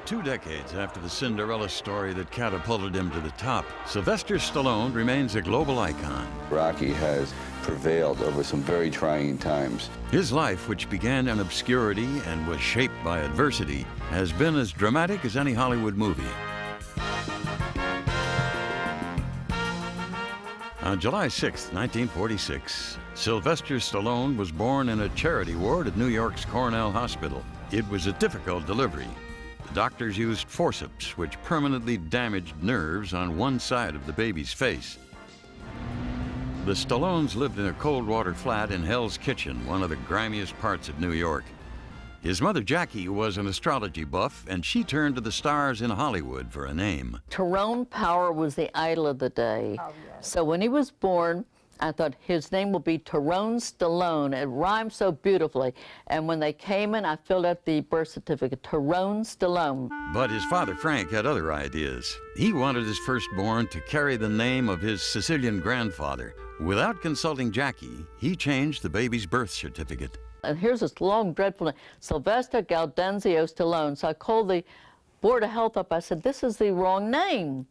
2 decades after the Cinderella story that catapulted him to the top, Sylvester Stallone remains a global icon. Rocky has prevailed over some very trying times. His life, which began in obscurity and was shaped by adversity, has been as dramatic as any Hollywood movie. On July 6, 1946, Sylvester Stallone was born in a charity ward at New York's Cornell Hospital. It was a difficult delivery. The doctors used forceps, which permanently damaged nerves on one side of the baby's face. The Stallones lived in a cold water flat in Hell's Kitchen, one of the grimiest parts of New York. His mother, Jackie, was an astrology buff, and she turned to the stars in Hollywood for a name. Tyrone Power was the idol of the day. Oh, yes. So when he was born, I thought his name will be Tyrone Stallone. It rhymes so beautifully. And when they came in, I filled out the birth certificate, Tyrone Stallone. But his father, Frank, had other ideas. He wanted his firstborn to carry the name of his Sicilian grandfather. Without consulting Jackie, he changed the baby's birth certificate. And here's this long, dreadful name, Sylvester Gaudenzio Stallone. So I called the Board of Health up. I said, this is the wrong name.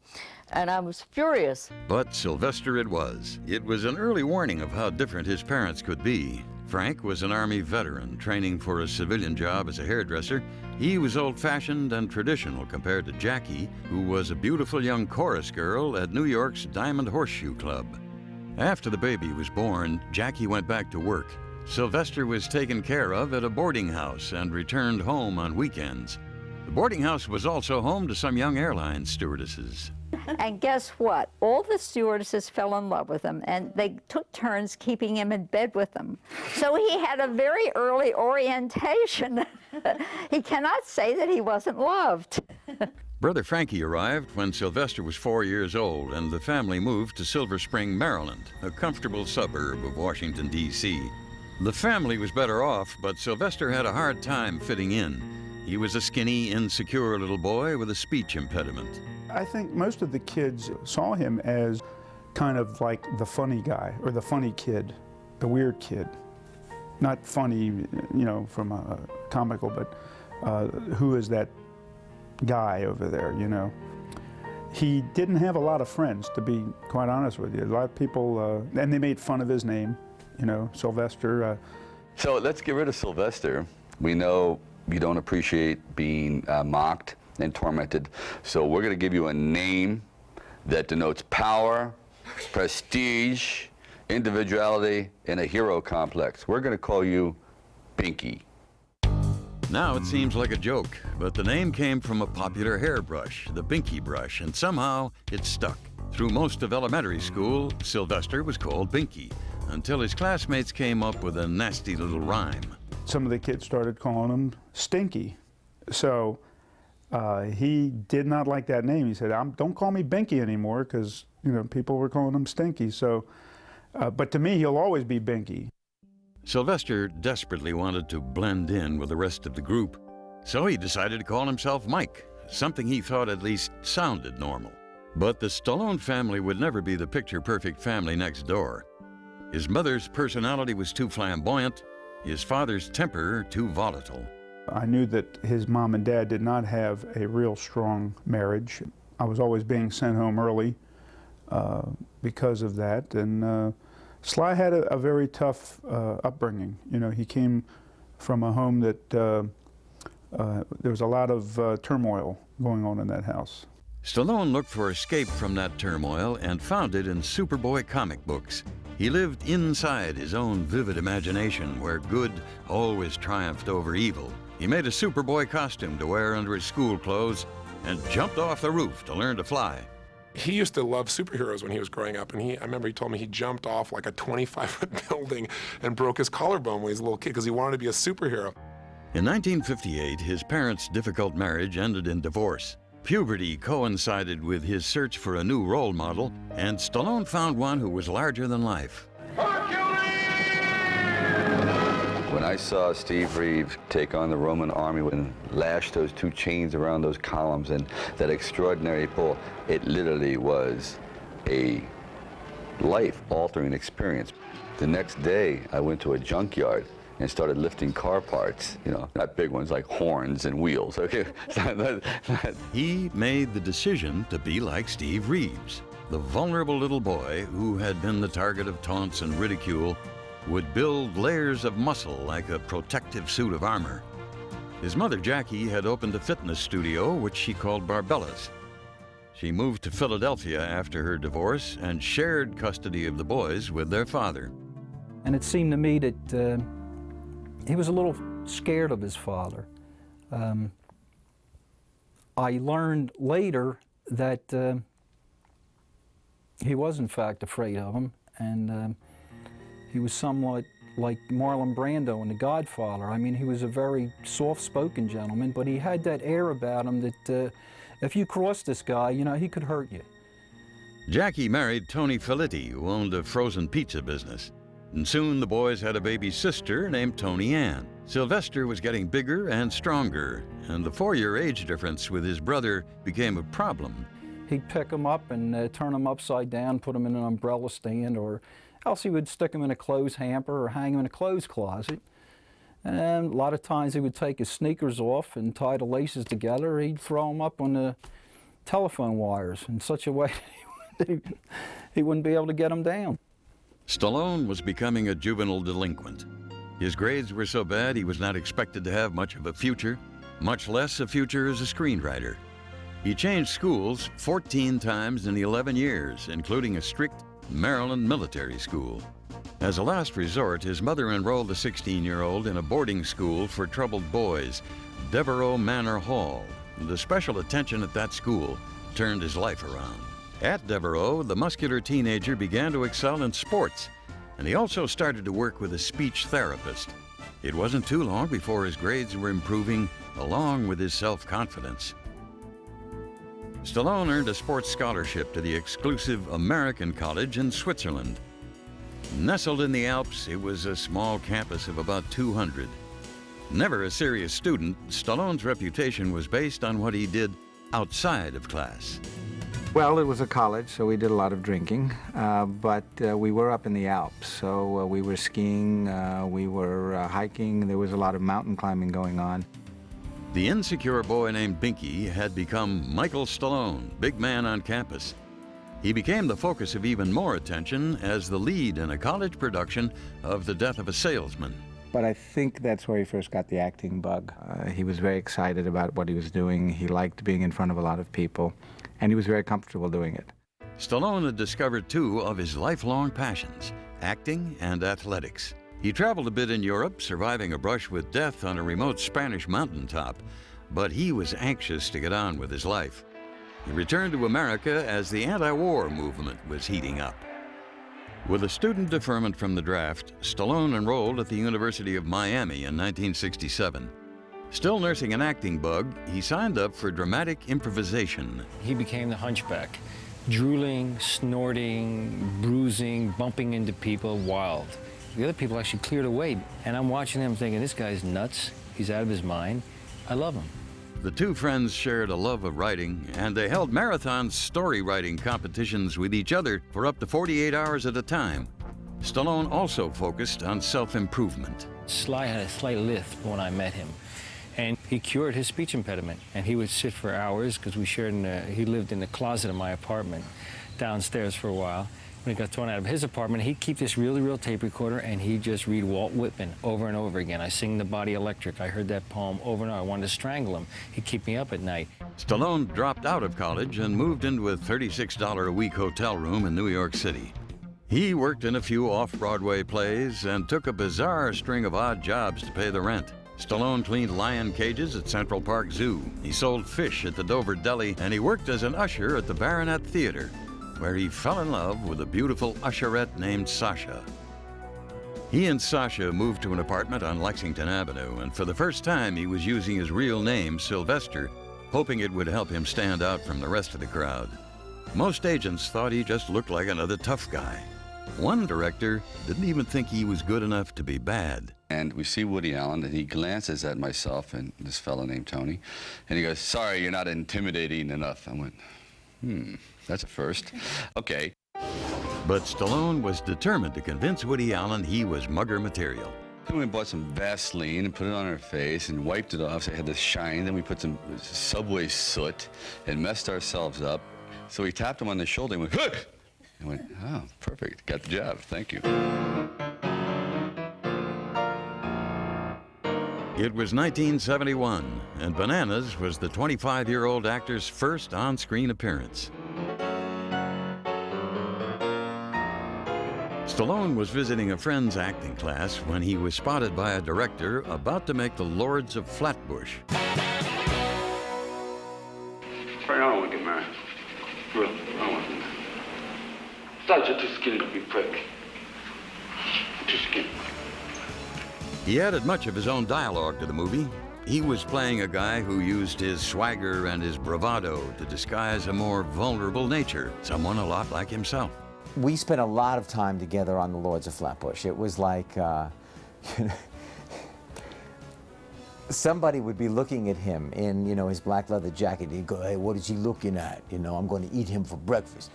And I was furious. But Sylvester it was. It was an early warning of how different his parents could be. Frank was an Army veteran training for a civilian job as a hairdresser. He was old-fashioned and traditional compared to Jackie, who was a beautiful young chorus girl at New York's Diamond Horseshoe Club. After the baby was born, Jackie went back to work. Sylvester was taken care of at a boarding house and returned home on weekends. The boarding house was also home to some young airline stewardesses. And guess what? All the stewardesses fell in love with him, and they took turns keeping him in bed with them. So he had a very early orientation. He cannot say that he wasn't loved. Brother Frankie arrived when Sylvester was 4 years old, and the family moved to Silver Spring, Maryland, a comfortable suburb of Washington, D.C. The family was better off, but Sylvester had a hard time fitting in. He was a skinny, insecure little boy with a speech impediment. I think most of the kids saw him as kind of like the funny guy, or the funny kid, the weird kid. Not funny, you know, from a comical, but who is that guy over there, you know? He didn't have a lot of friends, to be quite honest with you. A lot of people, and they made fun of his name, you know, Sylvester. So let's get rid of Sylvester. We know you don't appreciate being mocked and tormented, so we're going to give you a name that denotes power, prestige, individuality, and a hero complex. We're going to call you Binky. Now it seems like a joke, but the name came from a popular hairbrush, the Binky brush, and somehow it stuck. Through most of elementary school, Sylvester was called Binky, until his classmates came up with a nasty little rhyme. Some of the kids started calling him Stinky. So he did not like that name. He said, don't call me Binky anymore, because, you know, people were calling him Stinky. So, but to me, he'll always be Binky. Sylvester desperately wanted to blend in with the rest of the group, so he decided to call himself Mike, something he thought at least sounded normal. But the Stallone family would never be the picture-perfect family next door. His mother's personality was too flamboyant, his father's temper too volatile. I knew that his mom and dad did not have a real strong marriage. I was always being sent home early because of that. And Sly had a very tough upbringing. You know, he came from a home that there was a lot of turmoil going on in that house. Stallone looked for escape from that turmoil and found it in Superboy comic books. He lived inside his own vivid imagination, where good always triumphed over evil. He made a Superboy costume to wear under his school clothes and jumped off the roof to learn to fly. He used to love superheroes when he was growing up, and I remember he told me he jumped off like a 25-foot building and broke his collarbone when he was a little kid because he wanted to be a superhero. In 1958, his parents' difficult marriage ended in divorce. Puberty coincided with his search for a new role model, and Stallone found one who was larger than life. When I saw Steve Reeves take on the Roman army and lash those two chains around those columns and that extraordinary pull, it literally was a life-altering experience. The next day, I went to a junkyard and started lifting car parts, you know, not big ones like horns and wheels, okay? He made the decision to be like Steve Reeves. The vulnerable little boy who had been the target of taunts and ridicule would build layers of muscle like a protective suit of armor. His mother, Jackie, had opened a fitness studio, which she called Barbella's. She moved to Philadelphia after her divorce and shared custody of the boys with their father. And it seemed to me that he was a little scared of his father. I learned later that he was in fact afraid of him, and he was somewhat like Marlon Brando in The Godfather. I mean, he was a very soft-spoken gentleman, but he had that air about him that if you crossed this guy, you know, he could hurt you. Jackie married Tony Felitti, who owned a frozen pizza business. And soon the boys had a baby sister named Tony Ann. Sylvester was getting bigger and stronger, and the 4-year age difference with his brother became a problem. He'd pick him up and turn him upside down, put him in an umbrella stand, or else he would stick him in a clothes hamper or hang him in a clothes closet. And a lot of times he would take his sneakers off and tie the laces together. He'd throw them up on the telephone wires in such a way that he wouldn't be able to get them down. Stallone was becoming a juvenile delinquent. His grades were so bad he was not expected to have much of a future, much less a future as a screenwriter. He changed schools 14 times in 11 years, including a strict Maryland military school. As a last resort, his mother enrolled the 16-year-old in a boarding school for troubled boys, Devereaux Manor Hall. The special attention at that school turned his life around. At Devereaux, the muscular teenager began to excel in sports, and he also started to work with a speech therapist. It wasn't too long before his grades were improving, along with his self-confidence. Stallone earned a sports scholarship to the exclusive American College in Switzerland. Nestled in the Alps, it was a small campus of about 200. Never a serious student, Stallone's reputation was based on what he did outside of class. Well, it was a college, so we did a lot of drinking, but we were up in the Alps, so we were skiing, we were hiking, there was a lot of mountain climbing going on. The insecure boy named Binky had become Michael Stallone, big man on campus. He became the focus of even more attention as the lead in a college production of The Death of a Salesman. But I think that's where he first got the acting bug. He was very excited about what he was doing. He liked being in front of a lot of people, and he was very comfortable doing it. Stallone had discovered two of his lifelong passions, acting and athletics. He traveled a bit in Europe, surviving a brush with death on a remote Spanish mountaintop, but he was anxious to get on with his life. He returned to America as the anti-war movement was heating up. With a student deferment from the draft, Stallone enrolled at the University of Miami in 1967. Still nursing an acting bug, he signed up for dramatic improvisation. He became the hunchback, drooling, snorting, bruising, bumping into people, wild. The other people actually cleared away, and I'm watching them thinking, this guy's nuts, he's out of his mind, I love him. The two friends shared a love of writing, and they held marathon story writing competitions with each other for up to 48 hours at a time. Stallone also focused on self-improvement. Sly had a slight lisp when I met him, and he cured his speech impediment. And he would sit for hours, because we shared he lived in the closet of my apartment downstairs for a while. When he got thrown out of his apartment, he'd keep this reel-to-reel tape recorder, and he'd just read Walt Whitman over and over again. I Sing the Body Electric. I heard that poem over and over. I wanted to strangle him. He'd keep me up at night. Stallone dropped out of college and moved into a $36 a week hotel room in New York City. He worked in a few off-Broadway plays and took a bizarre string of odd jobs to pay the rent. Stallone cleaned lion cages at Central Park Zoo. He sold fish at the Dover Deli, and he worked as an usher at the Baronet Theater, where he fell in love with a beautiful usherette named Sasha. He and Sasha moved to an apartment on Lexington Avenue, and for the first time he was using his real name, Sylvester, hoping it would help him stand out from the rest of the crowd. Most agents thought he just looked like another tough guy. One director didn't even think he was good enough to be bad. And we see Woody Allen, and he glances at myself and this fellow named Tony, and he goes, "Sorry, you're not intimidating enough." I went, that's a first. Okay. But Stallone was determined to convince Woody Allen he was mugger material. Then we bought some Vaseline and put it on her face and wiped it off so it had this shine. Then we put some Subway soot and messed ourselves up. So we tapped him on the shoulder and went, "Huh!" And went, "Oh, perfect. Got the job. Thank you." It was 1971, and Bananas was the 25-year-old actor's first on-screen appearance. Stallone was visiting a friend's acting class when he was spotted by a director about to make The Lords of Flatbush. I don't want to get married. Really, I don't want to get married. Besides, you're too skinny to be prick. You're too skinny. He added much of his own dialogue to the movie. He was playing a guy who used his swagger and his bravado to disguise a more vulnerable nature, someone a lot like himself. We spent a lot of time together on The Lords of Flatbush. It was like, somebody would be looking at him in, his black leather jacket. He'd go, "Hey, what is he looking at? I'm going to eat him for breakfast."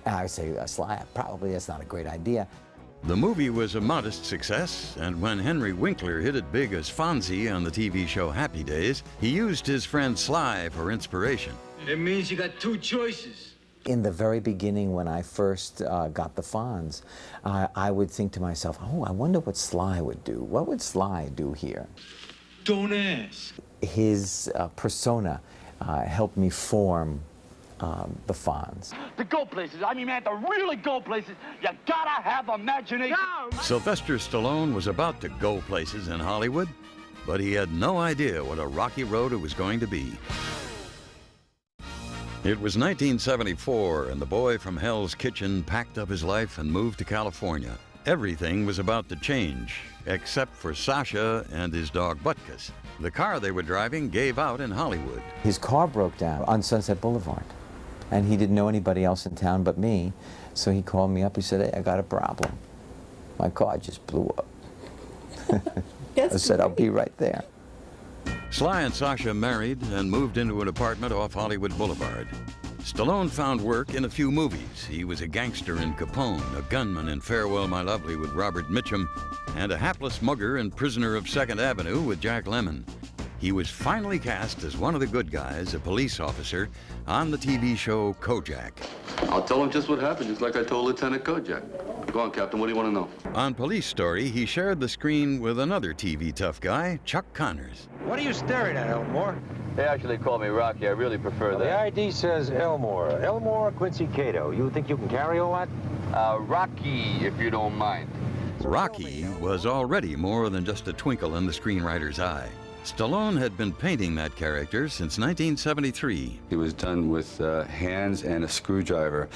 And I would say, "Sly, probably that's not a great idea." The movie was a modest success, and when Henry Winkler hit it big as Fonzie on the TV show Happy Days, he used his friend Sly for inspiration. It means you got two choices. In the very beginning, when I first got the Fonz, I would think to myself, "Oh, I wonder what Sly would do. What would Sly do here?" Don't ask. His persona helped me form the Fonz. To go places, man, to really go places, you gotta have imagination. Sylvester Stallone was about to go places in Hollywood, but he had no idea what a rocky road it was going to be. It was 1974, and the boy from Hell's Kitchen packed up his life and moved to California. Everything was about to change, except for Sasha and his dog Butkus. The car they were driving gave out in Hollywood. His car broke down on Sunset Boulevard, and he didn't know anybody else in town but me, so he called me up. He said, "Hey, I got a problem. My car just blew up." I said, "I'll be right there." Sly and Sasha married and moved into an apartment off Hollywood Boulevard. Stallone found work in a few movies. He was a gangster in Capone, a gunman in Farewell, My Lovely with Robert Mitchum, and a hapless mugger in Prisoner of 2nd Avenue with Jack Lemmon. He was finally cast as one of the good guys, a police officer, on the TV show Kojak. I'll tell him just what happened, just like I told Lieutenant Kojak. Go on, Captain, what do you want to know? On Police Story, he shared the screen with another TV tough guy, Chuck Connors. What are you staring at, Elmore? They actually call me Rocky. I really prefer Well, the that. ID says Elmore. Elmore Quincy Cato. You think you can carry all that? Rocky, if you don't mind. Rocky was already more than just a twinkle in the screenwriter's eye. Stallone had been painting that character since 1973. It was done with hands and a screwdriver,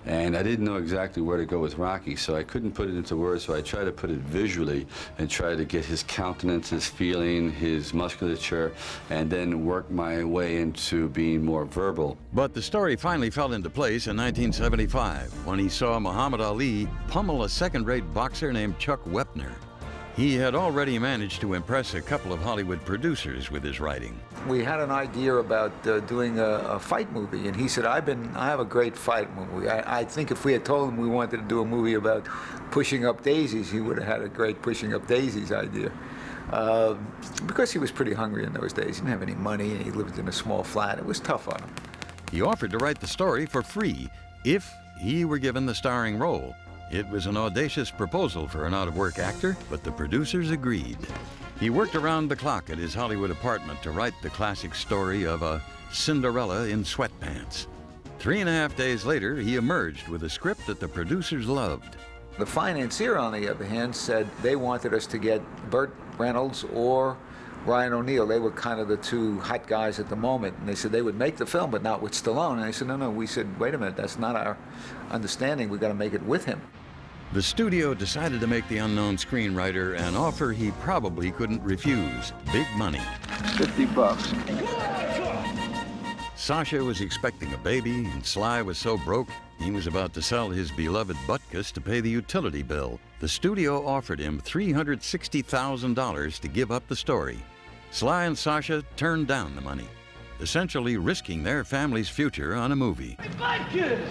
and I didn't know exactly where to go with Rocky, so I couldn't put it into words, so I tried to put it visually and try to get his countenance, his feeling, his musculature, and then work my way into being more verbal. But the story finally fell into place in 1975 when he saw Muhammad Ali pummel a second-rate boxer named Chuck Wepner. He had already managed to impress a couple of Hollywood producers with his writing. We had an idea about doing a fight movie, and he said, I have a great fight movie. I think if we had told him we wanted to do a movie about pushing up daisies, he would have had a great pushing up daisies idea. Because he was pretty hungry in those days. He didn't have any money, and he lived in a small flat. It was tough on him. He offered to write the story for free if he were given the starring role. It was an audacious proposal for an out-of-work actor, but the producers agreed. He worked around the clock at his Hollywood apartment to write the classic story of a Cinderella in sweatpants. 3.5 days later, he emerged with a script that the producers loved. The financier, on the other hand, said they wanted us to get Burt Reynolds or Ryan O'Neal. They were kind of the two hot guys at the moment. And they said they would make the film, but not with Stallone. And I said, no. We said, wait a minute, that's not our understanding. We've got to make it with him. The studio decided to make the unknown screenwriter an offer he probably couldn't refuse. Big money. $50. Sasha was expecting a baby, and Sly was so broke, he was about to sell his beloved Butkus to pay the utility bill. The studio offered him $360,000 to give up the story. Sly and Sasha turned down the money, essentially risking their family's future on a movie. Butkus!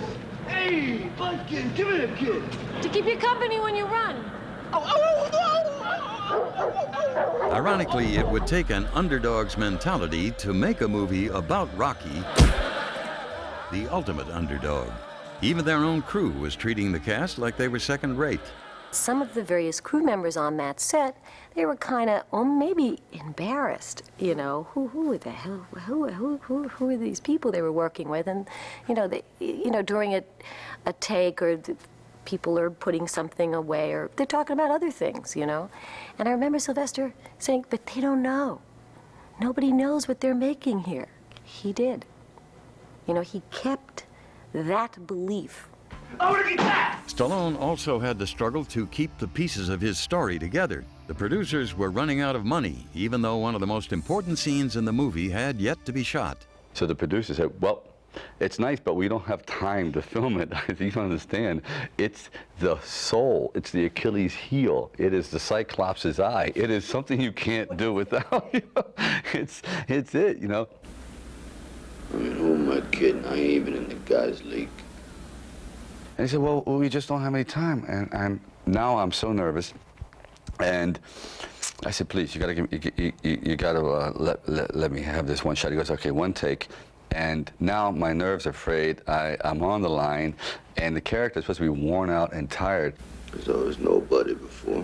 Hey, Butkus, give it a kiss. To keep you company when you run. Oh, Ironically, it would take an underdog's mentality to make a movie about Rocky, the ultimate underdog. Even their own crew was treating the cast like they were second-rate. Some of the various crew members on that set, they were kind of, maybe embarrassed. You know, who the hell, who are these people they were working with? And during a take, or people are putting something away, or they're talking about other things, you know. And I remember Sylvester saying, "But they don't know. Nobody knows what they're making here." He did. You know, he kept that belief. Stallone also had to struggle to keep the pieces of his story together. The producers were running out of money, even though one of the most important scenes in the movie had yet to be shot. So the producer said, well, it's nice, but we don't have time to film it. You don't understand. It's the soul. It's the Achilles heel. It is the Cyclops' eye. It is something you can't do without. It's it, you know. I mean, who am I kidding? I ain't even in the guys' league. And he said, well, we just don't have any time. And now I'm so nervous. And I said, please, you gotta give me, you gotta let me have this one shot. He goes, okay, one take. And now my nerves are frayed. I'm on the line, and the character is supposed to be worn out and tired. Because I was nobody before.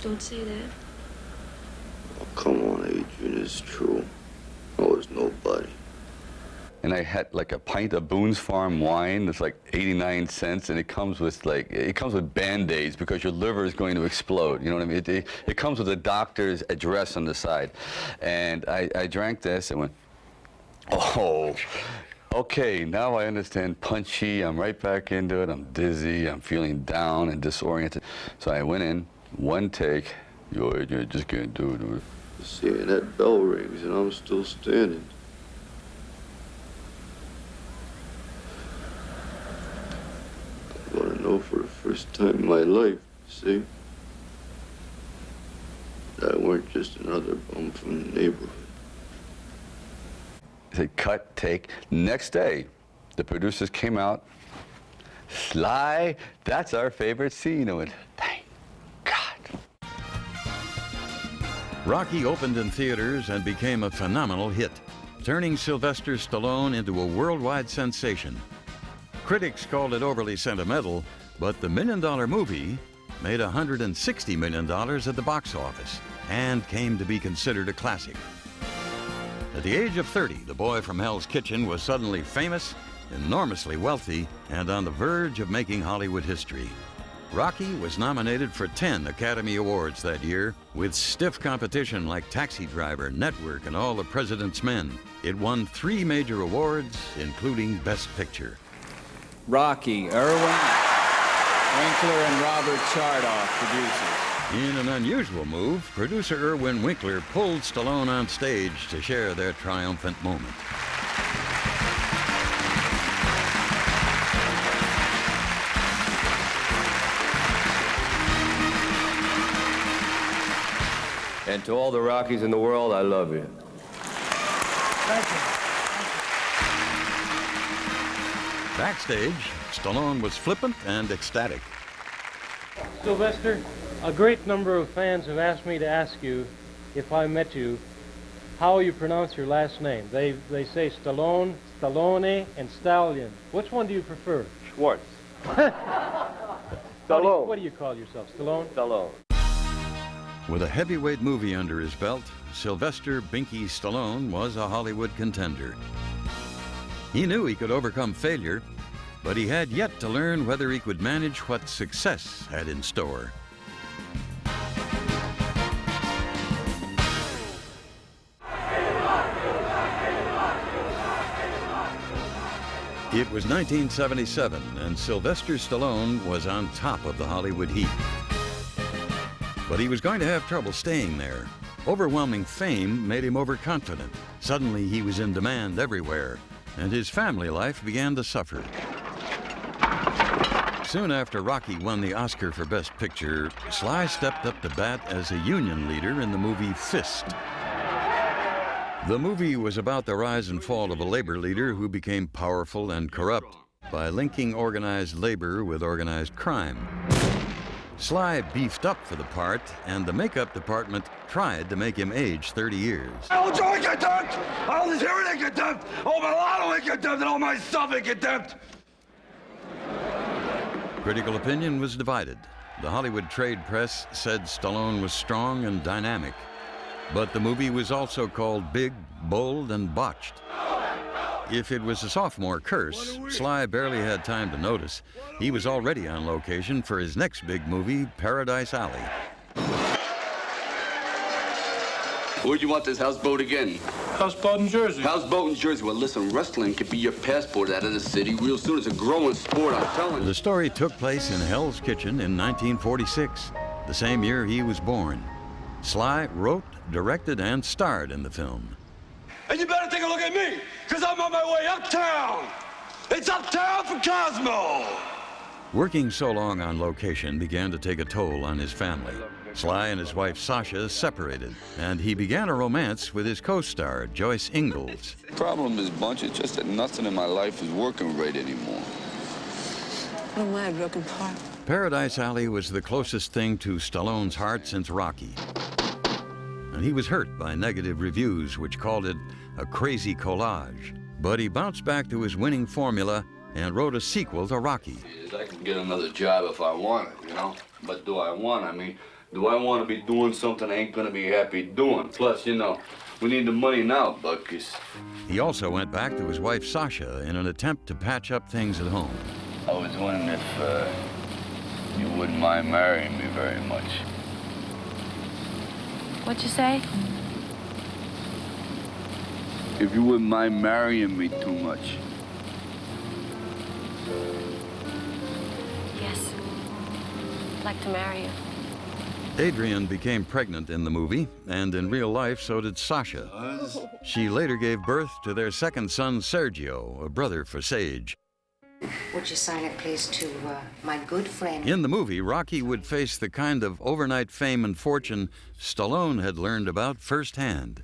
Don't say that. Oh, come on, Adrian, it's true. I was nobody. And I had like a pint of Boone's Farm wine that's like 89 cents, and it comes with Band-Aids because your liver is going to explode. You know what I mean? It comes with a doctor's address on the side. And I drank this and went, oh, okay, now I understand punchy. I'm right back into it. I'm dizzy. I'm feeling down and disoriented. So I went in, one take. You just can't do it. See, that bell rings and I'm still standing. I want to know for the first time in my life, see? That I weren't just another bum from the neighborhood. I said, cut, take. Next day, the producers came out. Sly, that's our favorite scene. I went, thank God. Rocky opened in theaters and became a phenomenal hit, turning Sylvester Stallone into a worldwide sensation. Critics called it overly sentimental, but the $1 Million movie made $160 million at the box office and came to be considered a classic. At the age of 30, the boy from Hell's Kitchen was suddenly famous, enormously wealthy, and on the verge of making Hollywood history. Rocky was nominated for 10 Academy Awards that year, with stiff competition like Taxi Driver, Network, and All the President's Men. It won 3 major awards, including Best Picture. Rocky, Irwin, Winkler, and Robert Chardoff producers. In an unusual move, producer Irwin Winkler pulled Stallone on stage to share their triumphant moment. And to all the Rockies in the world, I love you. Thank you. Backstage, Stallone was flippant and ecstatic. Sylvester, a great number of fans have asked me to ask you, if I met you, how you pronounce your last name. They say Stallone, Stallone, and Stallion. Which one do you prefer? Schwartz. Stallone. What do you call yourself, Stallone? Stallone. With a heavyweight movie under his belt, Sylvester Binky Stallone was a Hollywood contender. He knew he could overcome failure, but he had yet to learn whether he could manage what success had in store. It was 1977, and Sylvester Stallone was on top of the Hollywood heap. But he was going to have trouble staying there. Overwhelming fame made him overconfident. Suddenly, he was in demand everywhere, and his family life began to suffer. Soon after Rocky won the Oscar for Best Picture, Sly stepped up to bat as a union leader in the movie Fist. The movie was about the rise and fall of a labor leader who became powerful and corrupt by linking organized labor with organized crime. Sly beefed up for the part, and the makeup department tried to make him age 30 years. All joint contempt! All this hearing contempt! All my lotto in contempt and all my stuff in contempt! Critical opinion was divided. The Hollywood trade press said Stallone was strong and dynamic. But the movie was also called big, bold, and botched. If it was a sophomore curse, Sly barely had time to notice. He was already on location for his next big movie, Paradise Alley. Where'd you want this houseboat again? Houseboat in Jersey. Houseboat in Jersey. Well, listen, wrestling could be your passport out of the city real soon. It's a growing sport, I'm telling you. The story took place in Hell's Kitchen in 1946, the same year he was born. Sly wrote, directed, and starred in the film. And you better take a look at me, because I'm on my way uptown! It's uptown for Cosmo! Working so long on location began to take a toll on his family. Sly and his wife Sasha separated, and he began a romance with his co-star, Joyce Ingalls. The problem is, Bunch, it's just that nothing in my life is working right anymore. What am I, a broken heart? Paradise Alley was the closest thing to Stallone's heart since Rocky. And he was hurt by negative reviews which called it a crazy collage. But he bounced back to his winning formula and wrote a sequel to Rocky. I can get another job if I want it, you know? But do I want it? I mean, do I want to be doing something I ain't gonna be happy doing? Plus, you know, we need the money now, Buckus. He also went back to his wife Sasha in an attempt to patch up things at home. I was wondering if you wouldn't mind marrying me very much. What'd you say? If you wouldn't mind marrying me too much. Yes. I'd like to marry you. Adrian became pregnant in the movie, and in real life, so did Sasha. She later gave birth to their second son, Sergio, a brother for Sage. Would you sign it, please, to my good friend? In the movie, Rocky would face the kind of overnight fame and fortune Stallone had learned about firsthand.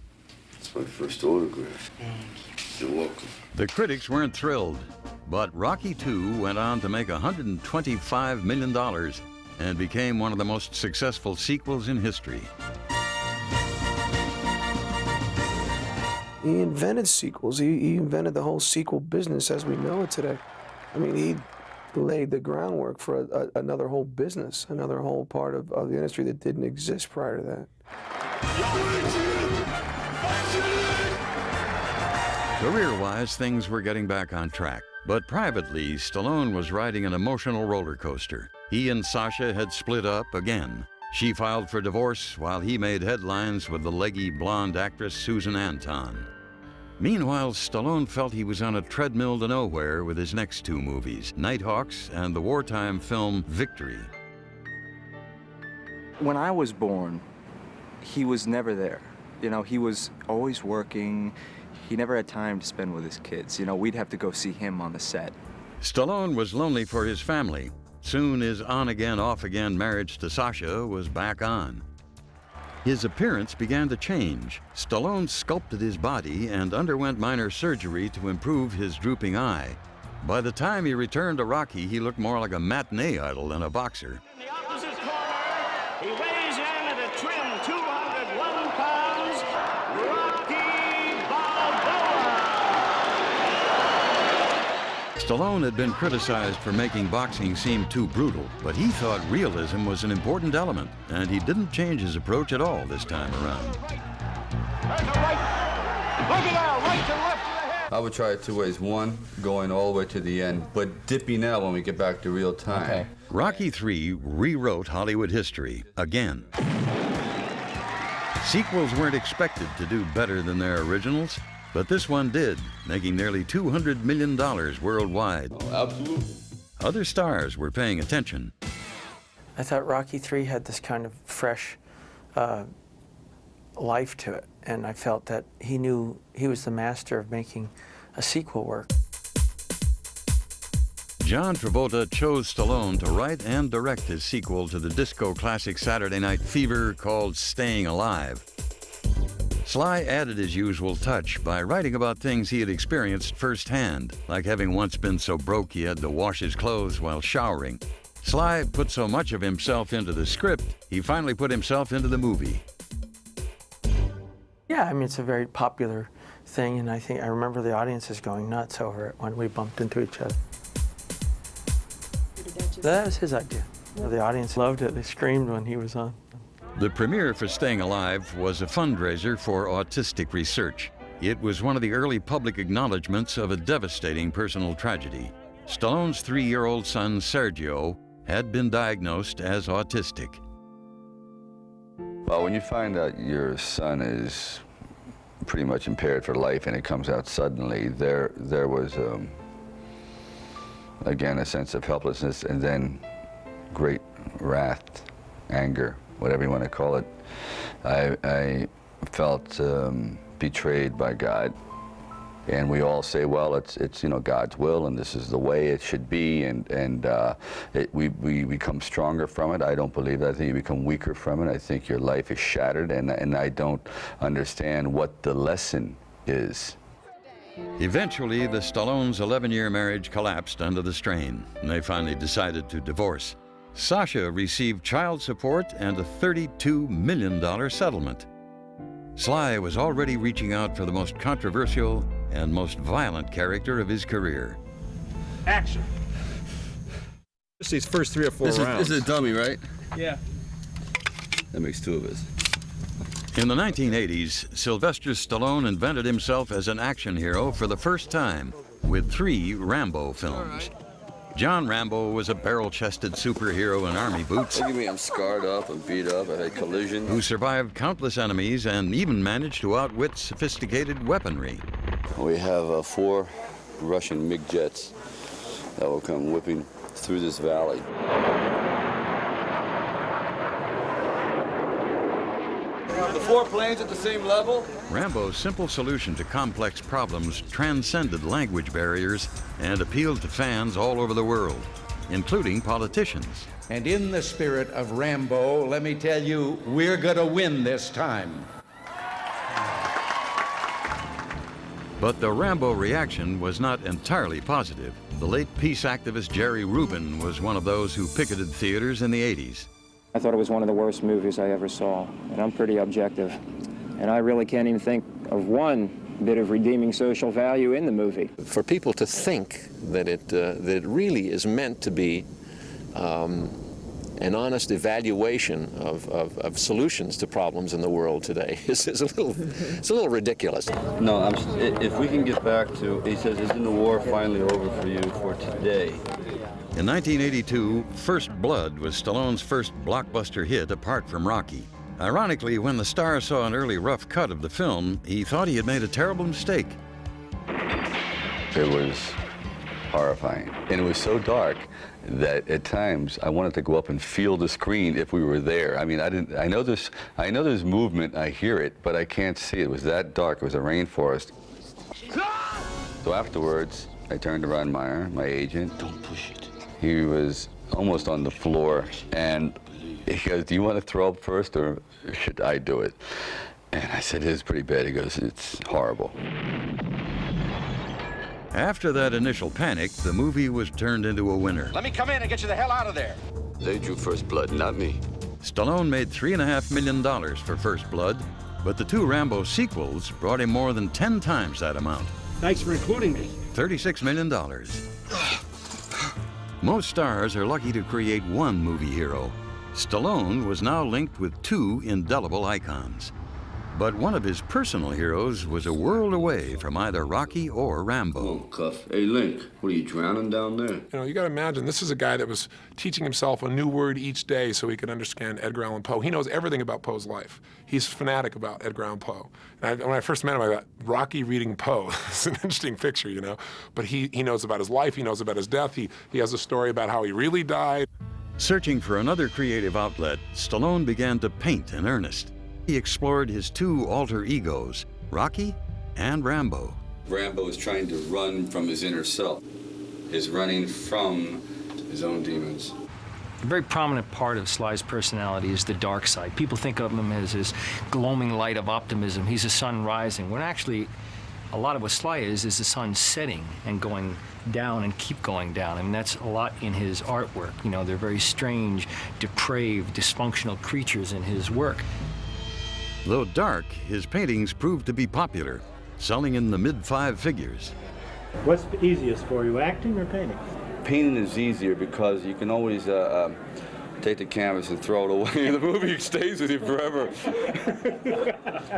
It's my first autograph. Thank you. You're welcome. The critics weren't thrilled, but Rocky II went on to make $125 million and became one of the most successful sequels in history. He invented sequels. He invented the whole sequel business as we know it today. I mean, he laid the groundwork for another whole business, another whole part of the industry that didn't exist prior to that. Career-wise, things were getting back on track. But privately, Stallone was riding an emotional roller coaster. He and Sasha had split up again. She filed for divorce while he made headlines with the leggy blonde actress Susan Anton. Meanwhile, Stallone felt he was on a treadmill to nowhere with his next two movies, Nighthawks and the wartime film Victory. When I was born, he was never there. You know, he was always working. He never had time to spend with his kids. You know, we'd have to go see him on the set. Stallone was lonely for his family. Soon his on-again, off-again marriage to Sasha was back on. His appearance began to change. Stallone sculpted his body and underwent minor surgery to improve his drooping eye. By the time he returned to Rocky, he looked more like a matinee idol than a boxer. In the opposite corner, he weighs in at a trim 201 pounds, Rocky Balboa. Stallone had been criticized for making boxing seem too brutal, but he thought realism was an important element, and he didn't change his approach at all this time around. I would try it two ways. One, going all the way to the end, but dipping out when we get back to real time. Okay. Rocky III rewrote Hollywood history again. Sequels weren't expected to do better than their originals, but this one did, making nearly $200 million worldwide. Oh, absolutely. Other stars were paying attention. I thought Rocky III had this kind of fresh life to it, and I felt that he knew he was the master of making a sequel work. John Travolta chose Stallone to write and direct his sequel to the disco classic Saturday Night Fever called Staying Alive. Sly added his usual touch by writing about things he had experienced firsthand, like having once been so broke he had to wash his clothes while showering. Sly put so much of himself into the script, he finally put himself into the movie. Yeah, I mean, it's a very popular thing, and I remember the audiences going nuts over it when we bumped into each other. That was his idea. The audience loved it. They screamed when he was on. The premiere for Staying Alive was a fundraiser for autistic research. It was one of the early public acknowledgments of a devastating personal tragedy. Stallone's 3-year-old son, Sergio, had been diagnosed as autistic. Well, when you find out your son is pretty much impaired for life and it comes out suddenly, there was, again, a sense of helplessness and then great wrath, anger, whatever you want to call it. I felt betrayed by God. And we all say, well, it's you know, God's will, and this is the way it should be, and we become stronger from it. I don't believe that. I think you become weaker from it. I think your life is shattered, and I don't understand what the lesson is. Eventually, the Stallones' 11-year marriage collapsed under the strain, and they finally decided to divorce. Sasha received child support and a $32 million settlement. Sly was already reaching out for the most controversial and most violent character of his career. Action. Just these first 3 or 4 rounds. This is a dummy, right? Yeah. That makes 2 of us. In the 1980s, Sylvester Stallone invented himself as an action hero for the first time with 3 Rambo films. John Rambo was a barrel-chested superhero in army boots. Look at me, I'm scarred up and beat up, I've had collisions. Who survived countless enemies and even managed to outwit sophisticated weaponry. We have 4 Russian MiG jets that will come whipping through this valley. The 4 planes at the same level? Rambo's simple solution to complex problems transcended language barriers and appealed to fans all over the world, including politicians. And in the spirit of Rambo, let me tell you, we're gonna win this time. But the Rambo reaction was not entirely positive. The late peace activist Jerry Rubin was one of those who picketed theaters in the 80s. I thought it was one of the worst movies I ever saw, and I'm pretty objective. And I really can't even think of one bit of redeeming social value in the movie. For people to think that it really is meant to be an honest evaluation of solutions to problems in the world today is a little ridiculous. No, if we can get back to, he says, isn't the war finally over for you for today? In 1982, First Blood was Stallone's first blockbuster hit apart from Rocky. Ironically, when the star saw an early rough cut of the film, he thought he had made a terrible mistake. It was horrifying, and it was so dark that at times I wanted to go up and feel the screen if we were there. I mean, I know there's movement, I hear it, but I can't see it. It was that dark. It was a rainforest. So afterwards, I turned to Ron Meyer, my agent. Don't push it. He was almost on the floor, and he goes, do you want to throw up first, or should I do it? And I said, it's pretty bad. He goes, it's horrible. After that initial panic, the movie was turned into a winner. Let me come in and get you the hell out of there. They drew First Blood, not me. Stallone made $3.5 million for First Blood, but the 2 Rambo sequels brought him more than 10 times that amount. Thanks for including me. $36 million. Most stars are lucky to create one movie hero. Stallone was now linked with 2 indelible icons. But one of his personal heroes was a world away from either Rocky or Rambo. Oh, Cuff. Hey, Link, what are you drowning down there? You know, you got to imagine, this is a guy that was teaching himself a new word each day so he could understand Edgar Allan Poe. He knows everything about Poe's life. He's fanatic about Edgar Allan Poe. And when I first met him, I thought, Rocky reading Poe. It's an interesting picture, you know? But he knows about his life, he knows about his death, he has a story about how he really died. Searching for another creative outlet, Stallone began to paint in earnest. He explored his 2 alter egos, Rocky and Rambo. Rambo is trying to run from his inner self. Is running from his own demons. A very prominent part of Sly's personality is the dark side. People think of him as this glowing light of optimism. He's a sun rising, when actually A lot of what Sly is the sun setting and going down and keep going down. I mean, that's a lot in his artwork. You know, they're very strange, depraved, dysfunctional creatures in his work. Though dark, his paintings proved to be popular, selling in the mid-5 figures. What's easiest for you, acting or painting? Painting is easier because you can always take the canvas and throw it away. The movie stays with you forever.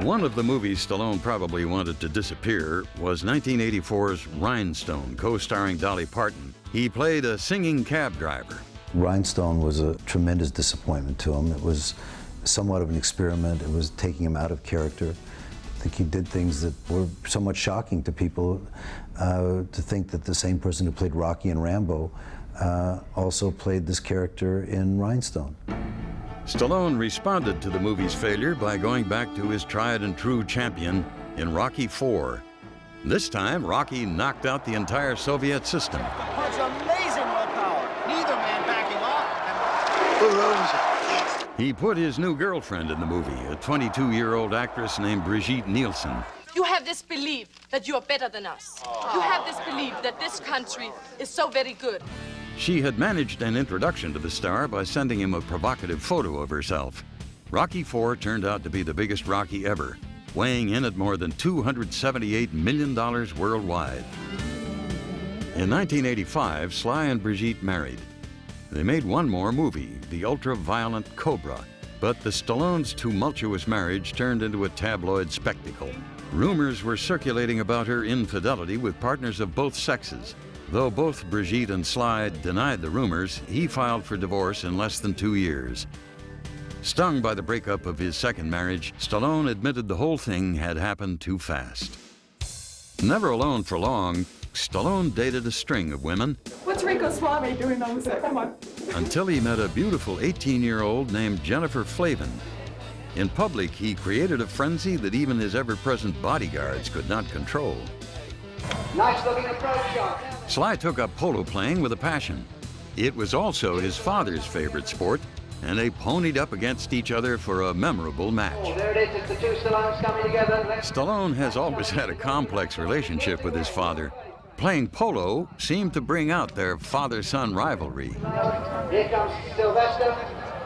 One of the movies Stallone probably wanted to disappear was 1984's Rhinestone, co-starring Dolly Parton. He played a singing cab driver. Rhinestone was a tremendous disappointment to him. It was somewhat of an experiment. It was taking him out of character. I think he did things that were somewhat shocking to people, to think that the same person who played Rocky and Rambo also played this character in Rhinestone. Stallone responded to the movie's failure by going back to his tried and true champion in Rocky IV. This time, Rocky knocked out the entire Soviet system. Punch amazing willpower. Neither man backing off. He put his new girlfriend in the movie, a 22-year-old actress named Brigitte Nielsen. You have this belief that you are better than us. You have this belief that this country is so very good. She had managed an introduction to the star by sending him a provocative photo of herself. Rocky IV turned out to be the biggest Rocky ever, weighing in at more than $278 million worldwide. In 1985, Sly and Brigitte married. They made one more movie, The Ultra-Violent Cobra, but the Stallones' tumultuous marriage turned into a tabloid spectacle. Rumors were circulating about her infidelity with partners of both sexes. Though both Brigitte and Sly denied the rumors, he filed for divorce in less than 2 years. Stung by the breakup of his second marriage, Stallone admitted the whole thing had happened too fast. Never alone for long, Stallone dated a string of women. What's Rico Suave doing on the set? Come on. Until he met a beautiful 18-year-old named Jennifer Flavin. In public, he created a frenzy that even his ever-present bodyguards could not control. Nice looking approach shot. Sly took up polo playing with a passion. It was also his father's favorite sport, and they ponied up against each other for a memorable match. Oh, there it is. It's the two Stallones coming together. Stallone has always had a complex relationship with his father. Playing polo seemed to bring out their father-son rivalry. Here comes Sylvester.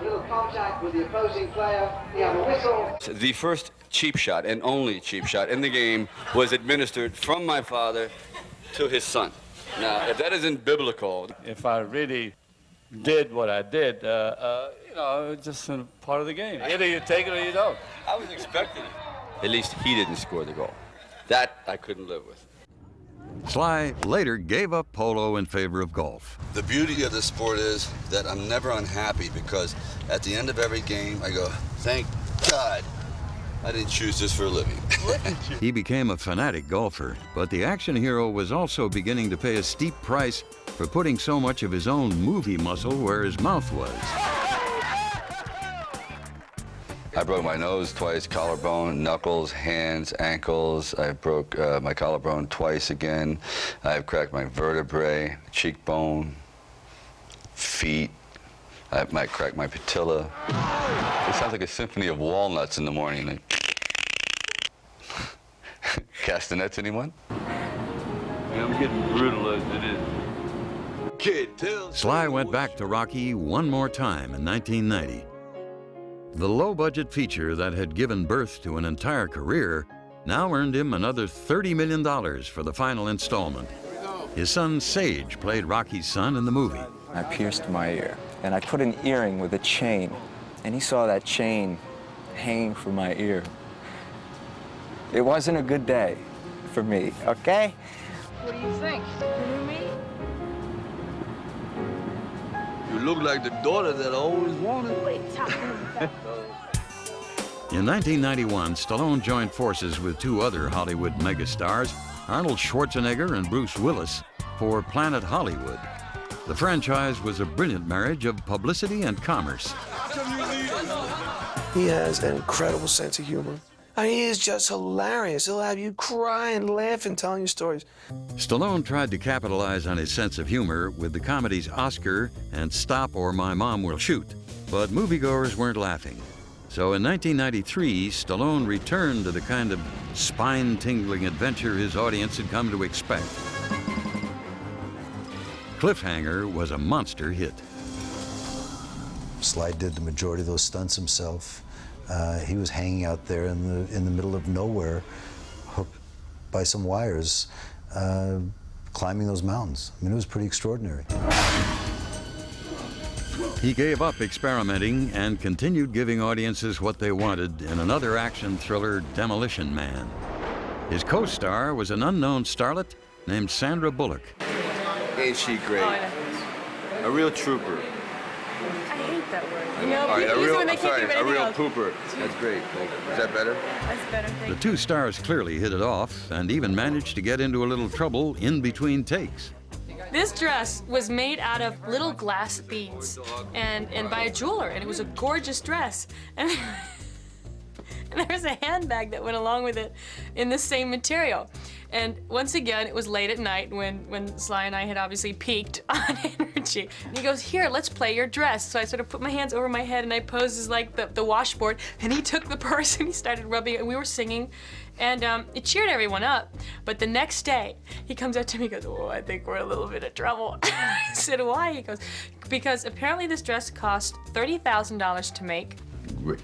Little contact with the opposing player. We have a whistle. The first cheap shot and only cheap shot in the game was administered from my father to his son. Now, if that isn't biblical. If I really did what I did, you know, just a part of the game. Either you take it or you don't. I was expecting it. At least he didn't score the goal. That I couldn't live with. Sly later gave up polo in favor of golf. The beauty of this sport is that I'm never unhappy because at the end of every game, I go, thank God I didn't choose this for a living. He became a fanatic golfer, but the action hero was also beginning to pay a steep price for putting so much of his own movie muscle where his mouth was. I broke my nose twice, collarbone, knuckles, hands, ankles. I broke my collarbone twice again. I've cracked my vertebrae, cheekbone, feet. I might crack my patella. It sounds like a symphony of walnuts in the morning. Like, castanets, anyone? Yeah, I'm getting brutalized, it is. Kid, tell Sly went back to Rocky one more time in 1990. The low-budget feature that had given birth to an entire career now earned him another $30 million for the final installment. His son Sage played Rocky's son in the movie. I pierced my ear, and I put an earring with a chain, and he saw that chain hanging from my ear. It wasn't a good day for me, okay? What do you think? You me? You look like the daughter that I always wanted. What are you talking about? In 1991, Stallone joined forces with two other Hollywood megastars, Arnold Schwarzenegger and Bruce Willis, for Planet Hollywood. The franchise was a brilliant marriage of publicity and commerce. He has an incredible sense of humor. I mean, he is just hilarious. He'll have you cry and laugh and telling you stories. Stallone tried to capitalize on his sense of humor with the comedies Oscar and Stop or My Mom Will Shoot, but moviegoers weren't laughing. So in 1993, Stallone returned to the kind of spine-tingling adventure his audience had come to expect. Cliffhanger was a monster hit. Sly did the majority of those stunts himself. He was hanging out there in the middle of nowhere, hooked by some wires, climbing those mountains. I mean, it was pretty extraordinary. He gave up experimenting and continued giving audiences what they wanted in another action thriller, Demolition Man. His co-star was an unknown starlet named Sandra Bullock. Ain't she great? A real trooper. I hate that word. All right, a real pooper. That's great. Is that better? That's better. The two stars clearly hit it off and even managed to get into a little trouble in between takes. This dress was made out of little glass beads and by a jeweler, and it was a gorgeous dress. And there was a handbag that went along with it in the same material. And once again, it was late at night when Sly and I had obviously peaked on energy. And he goes, "Here, let's play your dress." So I sort of put my hands over my head and I posed as like the washboard, and he took the purse and he started rubbing it, and we were singing. And it cheered everyone up. But the next day, he comes up to me and goes, "Oh, I think we're a little bit of trouble." I said, "Why?" He goes, "Because apparently this dress cost $30,000 to make." Great.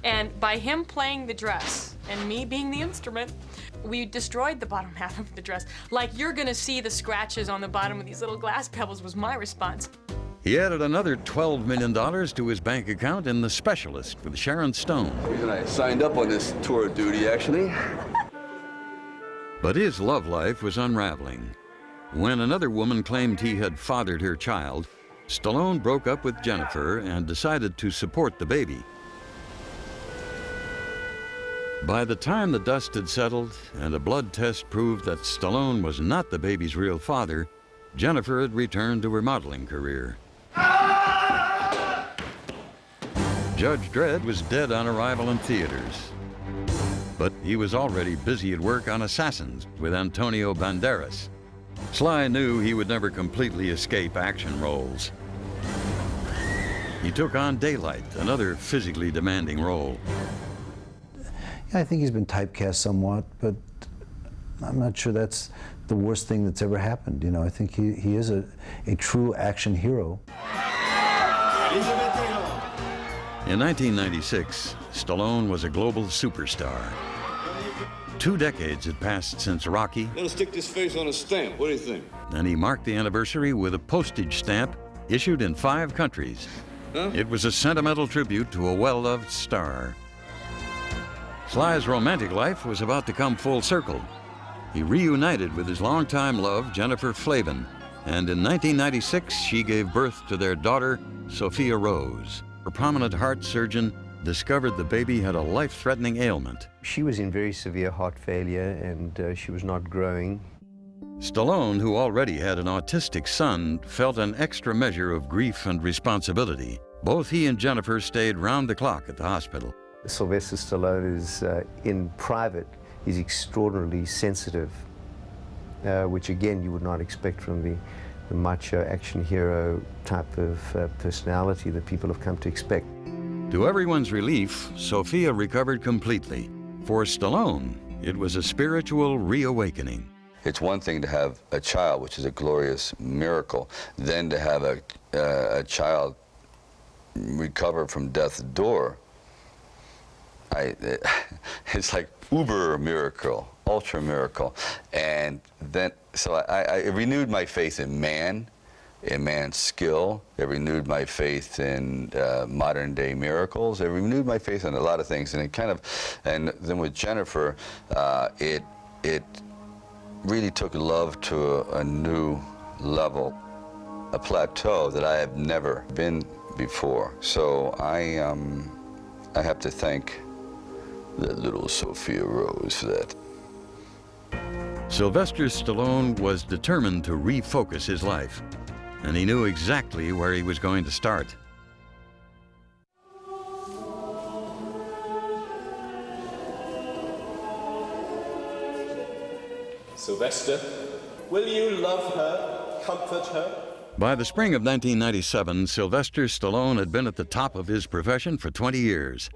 And by him playing the dress and me being the instrument, we destroyed the bottom half of the dress. Like, you're gonna see the scratches on the bottom of these little glass pebbles, was my response. He added another $12 million to his bank account in The Specialist with Sharon Stone. The reason I signed up on this tour of duty, actually. But his love life was unraveling. When another woman claimed he had fathered her child, Stallone broke up with Jennifer and decided to support the baby. By the time the dust had settled and a blood test proved that Stallone was not the baby's real father, Jennifer had returned to her modeling career. Judge Dredd was dead on arrival in theaters. But he was already busy at work on Assassins with Antonio Banderas. Sly knew he would never completely escape action roles. He took on Daylight, another physically demanding role. Yeah, I think he's been typecast somewhat, but I'm not sure that's the worst thing that's ever happened. You know, I think he is a true action hero. In 1996, Stallone was a global superstar. 2 decades had passed since Rocky, Let's stick this face on a stamp. What do you think? and he marked the anniversary with a postage stamp issued in 5 countries. Huh? It was a sentimental tribute to a well-loved star. Sly's romantic life was about to come full circle. He reunited with his longtime love, Jennifer Flavin, and in 1996, she gave birth to their daughter, Sophia Rose. A prominent heart surgeon discovered the baby had a life-threatening ailment. She was in very severe heart failure, and she was not growing. Stallone, who already had an autistic son, felt an extra measure of grief and responsibility. Both he and Jennifer stayed round the clock at the hospital. Sylvester Stallone is, in private, he's extraordinarily sensitive, which again you would not expect from the macho action hero type of personality that people have come to expect. To everyone's relief, Sophia recovered completely. For Stallone, it was a spiritual reawakening. It's one thing to have a child, which is a glorious miracle, then to have a child recover from death's door. It's like uber miracle, ultra miracle. And then, so I renewed my faith in man's skill. It renewed my faith in modern day miracles. It renewed my faith in a lot of things. And it kind of, and then with Jennifer, it really took love to a new level, a plateau that I have never been before. So I have to thank that little Sophia Rose for that. Sylvester Stallone was determined to refocus his life, and he knew exactly where he was going to start. Sylvester, will you love her, comfort her, By the spring of 1997, Sylvester Stallone had been at the top of his profession for 20 years.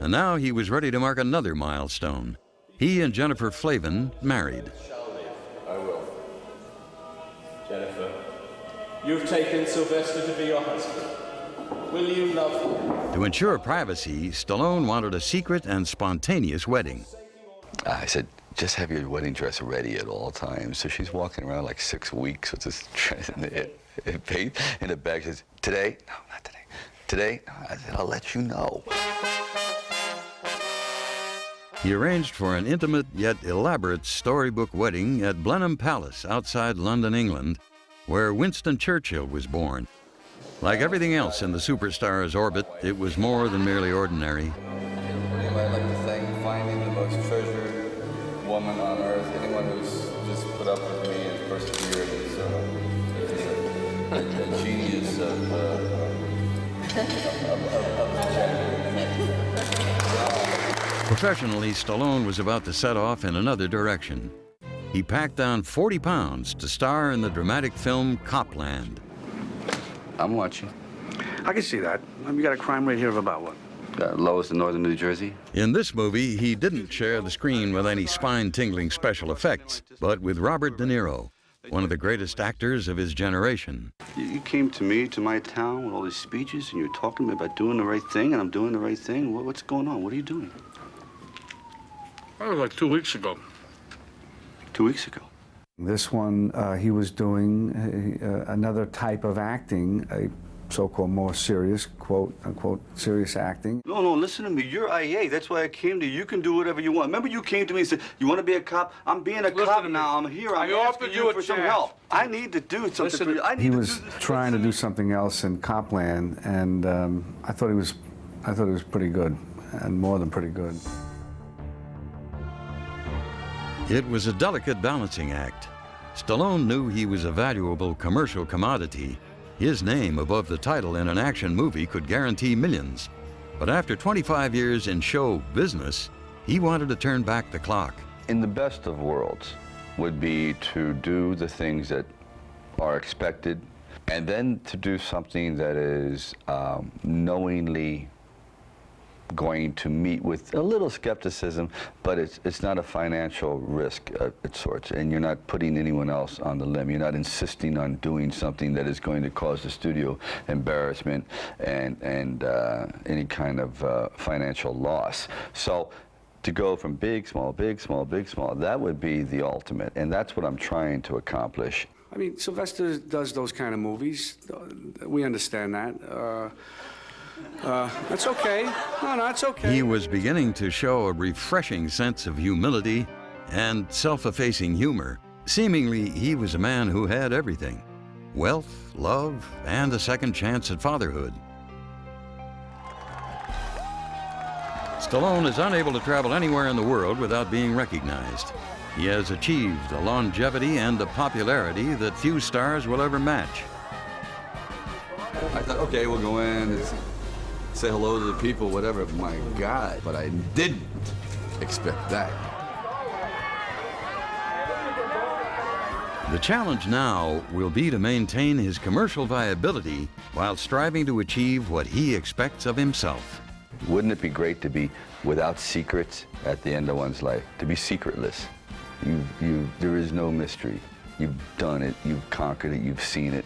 And now he was ready to mark another milestone. He and Jennifer Flavin married. I will. Jennifer, you've taken Sylvester to be your husband. Will you love him? To ensure privacy, Stallone wanted a secret and spontaneous wedding. I said, just have your wedding dress ready at all times. So she's walking around like 6 weeks with this dress in the bag. She says, today? No, not today. Today? No. I said, I'll let you know. He arranged for an intimate yet elaborate storybook wedding at Blenheim Palace outside London, England, where Winston Churchill was born. Like everything else in the superstar's orbit, it was more than merely ordinary. I'd like to thank finding the most treasured woman on earth, anyone who's just put up with me and persevered is a genius of Professionally, Stallone was about to set off in another direction. He packed down 40 pounds to star in the dramatic film Copland. I'm watching. I can see that. You got a crime rate here of about what? Lowest in northern New Jersey. In this movie, he didn't share the screen with any spine-tingling special effects, but with Robert De Niro, one of the greatest actors of his generation. You came to me, to my town, with all these speeches, and you're talking to me about doing the right thing, and I'm doing the right thing. What's going on? What are you doing? Oh, like 2 weeks ago. 2 weeks ago. This one, he was doing another type of acting, a so-called more serious, quote-unquote, serious acting. No, listen to me. You're IA. That's why I came to you. You can do whatever you want. Remember you came to me and said, you want to be a cop? I'm being a cop now. I'm here. I'm asking you for some help. I need to do something for you. He was trying to do something else in Copland, and I thought he was pretty good, and more than pretty good. It was a delicate balancing act. Stallone knew he was a valuable commercial commodity. His name above the title in an action movie could guarantee millions. But after 25 years in show business, he wanted to turn back the clock. In the best of worlds would be to do the things that are expected, and then to do something that is knowingly going to meet with a little skepticism, but it's not a financial risk of sorts, and you're not putting anyone else on the limb. You're not insisting on doing something that is going to cause the studio embarrassment and any kind of financial loss. So to go from big, small, big, small, big, small, that would be the ultimate, and that's what I'm trying to accomplish. I mean, Sylvester does those kind of movies. We understand that. That's okay. No, it's okay. He was beginning to show a refreshing sense of humility and self-effacing humor. Seemingly, he was a man who had everything: wealth, love, and a second chance at fatherhood. Stallone is unable to travel anywhere in the world without being recognized. He has achieved a longevity and a popularity that few stars will ever match. I thought, okay, we'll go in, say hello to the people, whatever. My God, but I didn't expect that. The challenge now will be to maintain his commercial viability while striving to achieve what he expects of himself. Wouldn't it be great to be without secrets at the end of one's life? To be secretless. There is no mystery. You've done it, you've conquered it, you've seen it,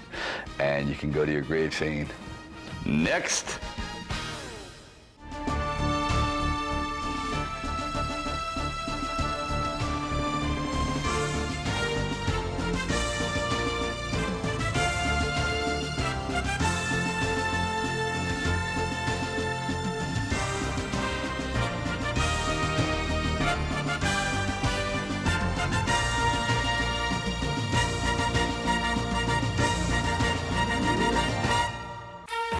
and you can go to your grave saying, next.